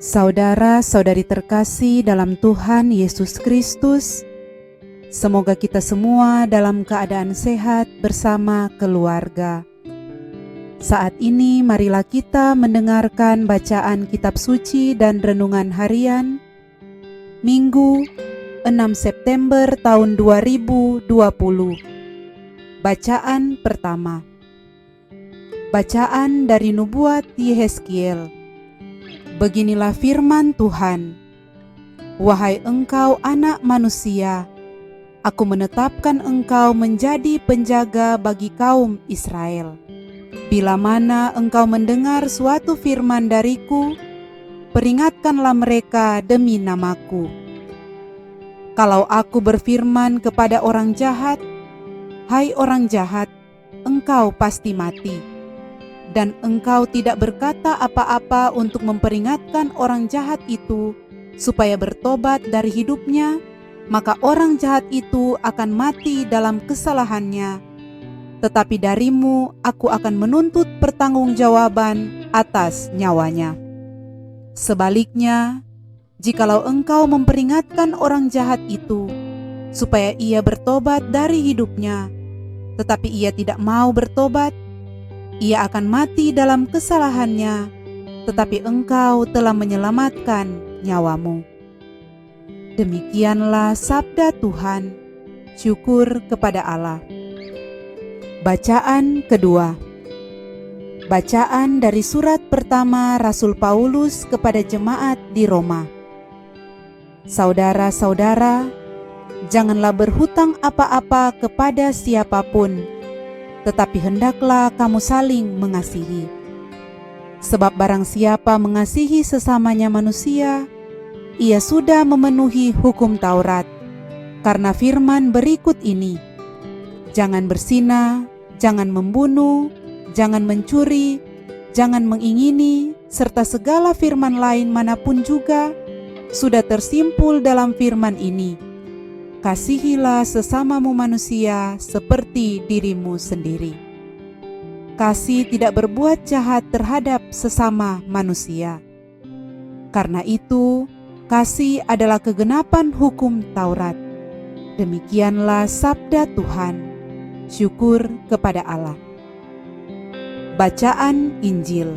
Saudara-saudari terkasih dalam Tuhan Yesus Kristus, semoga kita semua dalam keadaan sehat bersama keluarga. Saat ini marilah kita mendengarkan bacaan kitab suci dan renungan harian Minggu 6 September tahun 2020. Bacaan pertama. Bacaan dari Nubuat Yehezkiel. Beginilah firman Tuhan, "Wahai engkau anak manusia, aku menetapkan engkau menjadi penjaga bagi kaum Israel. Bila mana engkau mendengar suatu firman dariku, peringatkanlah mereka demi namaku. Kalau aku berfirman kepada orang jahat, 'Hai orang jahat, engkau pasti mati,' dan engkau tidak berkata apa-apa untuk memperingatkan orang jahat itu supaya bertobat dari hidupnya, maka orang jahat itu akan mati dalam kesalahannya. Tetapi darimu aku akan menuntut pertanggungjawaban atas nyawanya. Sebaliknya, jikalau engkau memperingatkan orang jahat itu supaya ia bertobat dari hidupnya, tetapi ia tidak mau bertobat, ia akan mati dalam kesalahannya, tetapi engkau telah menyelamatkan nyawamu." Demikianlah sabda Tuhan. Syukur kepada Allah. Bacaan kedua. Bacaan dari surat pertama Rasul Paulus kepada jemaat di Roma. Saudara-saudara, janganlah berhutang apa-apa kepada siapapun, tetapi hendaklah kamu saling mengasihi. Sebab barang siapa mengasihi sesamanya manusia, ia sudah memenuhi hukum Taurat. Karena firman berikut ini, "Jangan berzina, jangan membunuh, jangan mencuri, jangan mengingini," serta segala firman lain manapun juga sudah tersimpul dalam firman ini, "Kasihilah sesamamu manusia seperti dirimu sendiri." Kasih tidak berbuat jahat terhadap sesama manusia. Karena itu, kasih adalah kegenapan hukum Taurat. Demikianlah sabda Tuhan. Syukur kepada Allah. Bacaan Injil.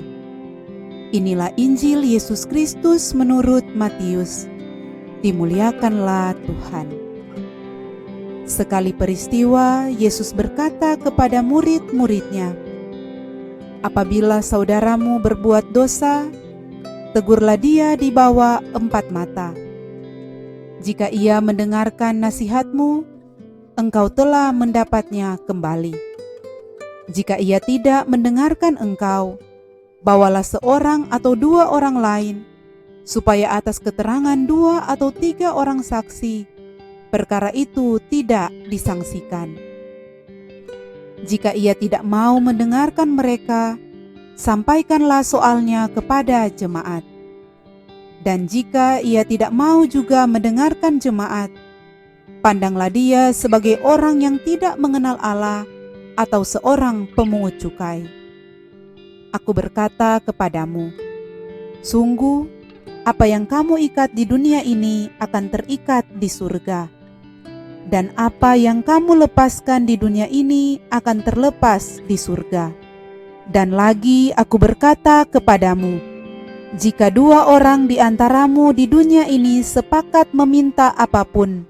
Inilah Injil Yesus Kristus menurut Matius. Dimuliakanlah Tuhan. Sekali peristiwa, Yesus berkata kepada murid-muridnya, "Apabila saudaramu berbuat dosa, tegurlah dia di bawah 4 mata. Jika ia mendengarkan nasihatmu, engkau telah mendapatnya kembali. Jika ia tidak mendengarkan engkau, bawalah seorang atau 2 orang lain, supaya atas keterangan 2 atau 3 orang saksi, perkara itu tidak disangsikan. Jika ia tidak mau mendengarkan mereka, sampaikanlah soalnya kepada jemaat. Dan jika ia tidak mau juga mendengarkan jemaat, pandanglah dia sebagai orang yang tidak mengenal Allah atau seorang pemungut cukai. Aku berkata kepadamu, sungguh, apa yang kamu ikat di dunia ini akan terikat di surga, dan apa yang kamu lepaskan di dunia ini akan terlepas di surga. Dan lagi aku berkata kepadamu, jika 2 orang di antaramu di dunia ini sepakat meminta apapun,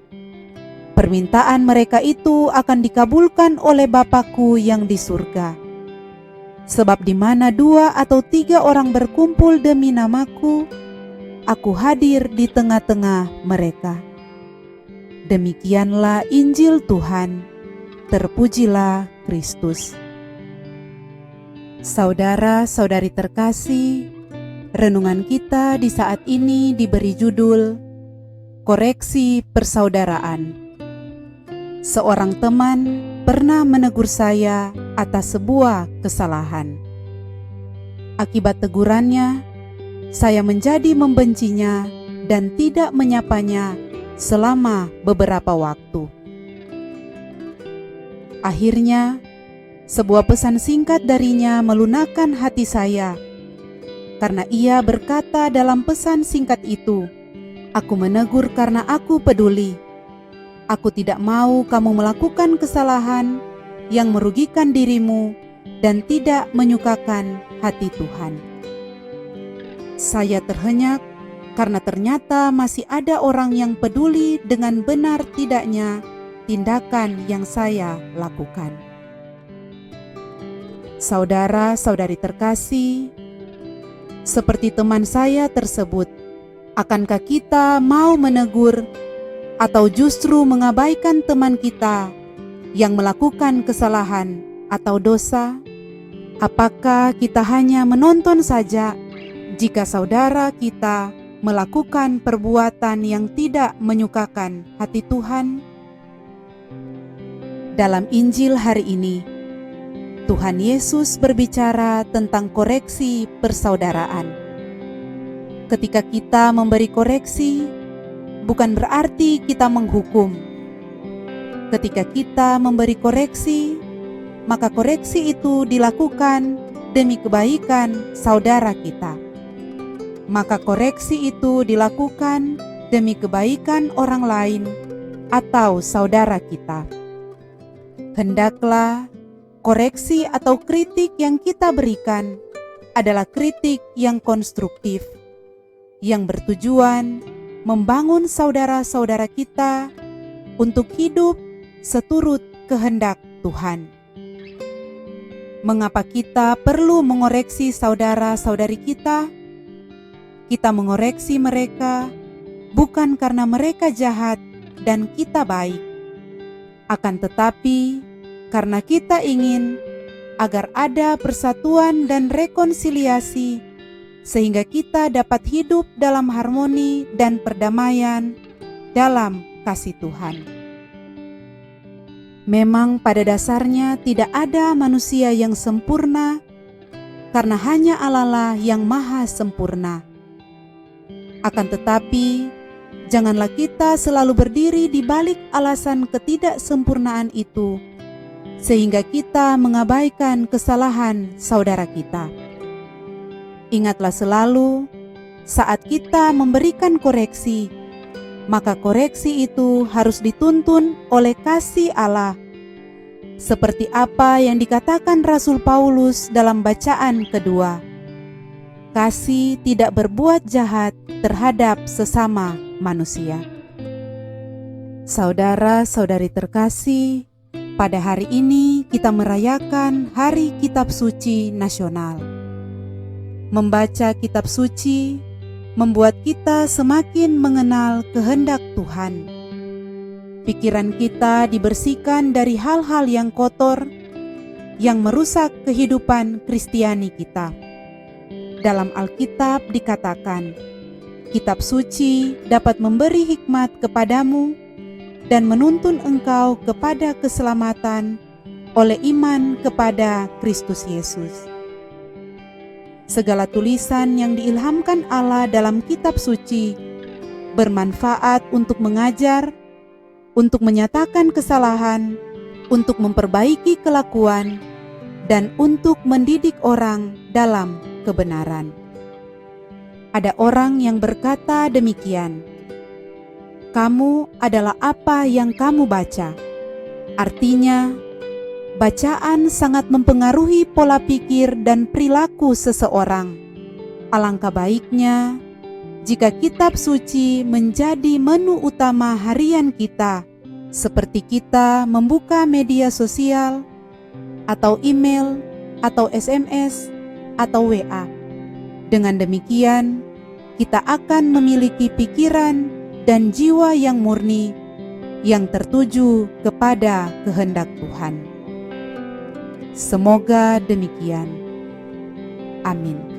permintaan mereka itu akan dikabulkan oleh Bapa-Ku yang di surga. Sebab di mana 2 atau 3 orang berkumpul demi namaku, aku hadir di tengah-tengah mereka." Demikianlah Injil Tuhan. Terpujilah Kristus. Saudara-saudari terkasih, renungan kita di saat ini diberi judul Koreksi Persaudaraan. Seorang teman pernah menegur saya atas sebuah kesalahan. Akibat tegurannya, saya menjadi membencinya dan tidak menyapanya selama beberapa waktu. Akhirnya, sebuah pesan singkat darinya melunakkan hati saya karena ia berkata dalam pesan singkat itu, "Aku menegur karena aku peduli. Aku tidak mau kamu melakukan kesalahan yang merugikan dirimu dan tidak menyukakan hati Tuhan." Saya terhenyak karena ternyata masih ada orang yang peduli dengan benar tidaknya tindakan yang saya lakukan. Saudara-saudari terkasih, seperti teman saya tersebut, akankah kita mau menegur atau justru mengabaikan teman kita yang melakukan kesalahan atau dosa? Apakah kita hanya menonton saja jika saudara kita melakukan perbuatan yang tidak menyukakan hati Tuhan? Dalam Injil hari ini, Tuhan Yesus berbicara tentang koreksi persaudaraan. Ketika kita memberi koreksi, bukan berarti kita menghukum. Ketika kita memberi koreksi, maka koreksi itu dilakukan demi kebaikan saudara kita. Maka koreksi itu dilakukan demi kebaikan orang lain atau saudara kita. Hendaklah koreksi atau kritik yang kita berikan adalah kritik yang konstruktif, yang bertujuan membangun saudara-saudara kita untuk hidup seturut kehendak Tuhan. Mengapa kita perlu mengoreksi saudara-saudari kita? Kita mengoreksi mereka bukan karena mereka jahat dan kita baik, akan tetapi karena kita ingin agar ada persatuan dan rekonsiliasi, sehingga kita dapat hidup dalam harmoni dan perdamaian dalam kasih Tuhan. Memang pada dasarnya tidak ada manusia yang sempurna, karena hanya Allah lah yang maha sempurna. Akan tetapi, janganlah kita selalu berdiri di balik alasan ketidaksempurnaan itu, sehingga kita mengabaikan kesalahan saudara kita. Ingatlah selalu, saat kita memberikan koreksi, maka koreksi itu harus dituntun oleh kasih Allah, seperti apa yang dikatakan Rasul Paulus dalam bacaan kedua. Kasih tidak berbuat jahat terhadap sesama manusia. Saudara-saudari terkasih, pada hari ini kita merayakan Hari Kitab Suci Nasional. Membaca kitab suci membuat kita semakin mengenal kehendak Tuhan. Pikiran kita dibersihkan dari hal-hal yang kotor yang merusak kehidupan Kristiani kita. Dalam Alkitab dikatakan, kitab suci dapat memberi hikmat kepadamu dan menuntun engkau kepada keselamatan oleh iman kepada Kristus Yesus. Segala tulisan yang diilhamkan Allah dalam kitab suci bermanfaat untuk mengajar, untuk menyatakan kesalahan, untuk memperbaiki kelakuan, dan untuk mendidik orang dalam kebenaran. Ada orang yang berkata demikian, "Kamu adalah apa yang kamu baca." Artinya, bacaan sangat mempengaruhi pola pikir dan perilaku seseorang. Alangkah baiknya jika kitab suci menjadi menu utama harian kita, seperti kita membuka media sosial, atau email, atau SMS, atau WA. Dengan demikian, kita akan memiliki pikiran dan jiwa yang murni, yang tertuju kepada kehendak Tuhan. Semoga demikian. Amin.